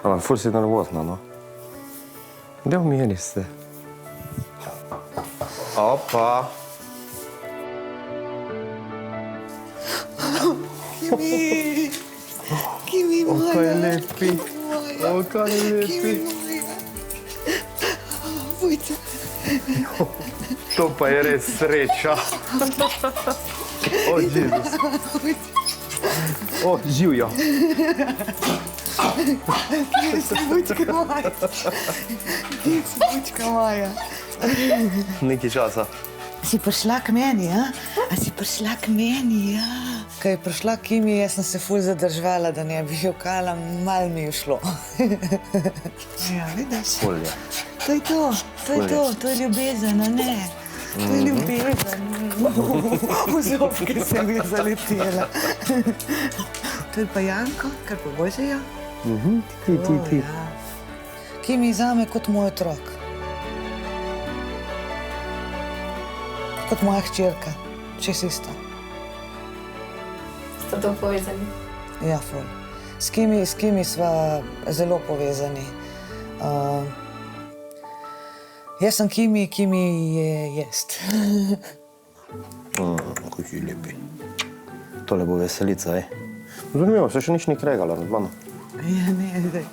Ampak ful si nervozna, no. Da umiri se. Opa. Kimi! Kimi moja! Kaj lepi. O, kaj lepi. Vujte! To pa je res sreča. O, Jezus. O, živjo. Kje si vujčka moja? Kje si vujčka moja? Nekaj časa. Si prišla k meni, a? A si prišla k meni, ja? Ko je prišla Kimi, jaz sem se ful zadržvala, da ne bi jokala, malo mi je šlo. Ja, vidiš? Ful je. To je to, to je to, to je ljubezen, a ne? To je ljubezen. V zobke se mi je zaletela. To je pa Janko, kar pa Božejo? Ti. Kimi je zame kot moj otrok. Kot moja hčerka, čez isto. Ste to povezani? Ja, ful. S Kimi sva zelo povezani. Jaz sem Kimi, Kimi je jest. Kako si lepi. Tole bo veselica, Zanimivo, se še nič ni kregala nad mano. Ja, ne, daj.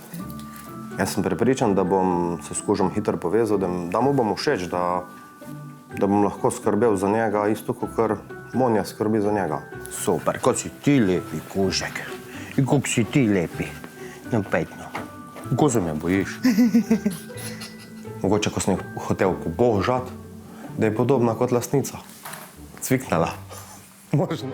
Jaz sem prepričan, da bom se s kužem hitro povezal, da mu bom všeč, da bom lahko skrbel za njega, isto kot Monja skrbi za njega. Super, kot si ti lepi, kužek. In kako si ti lepi. Napetno. Kako se me bojiš? Mogoče, ko sem hotel pobožati, da je podobna kot lastnica. Cviknala. Možno.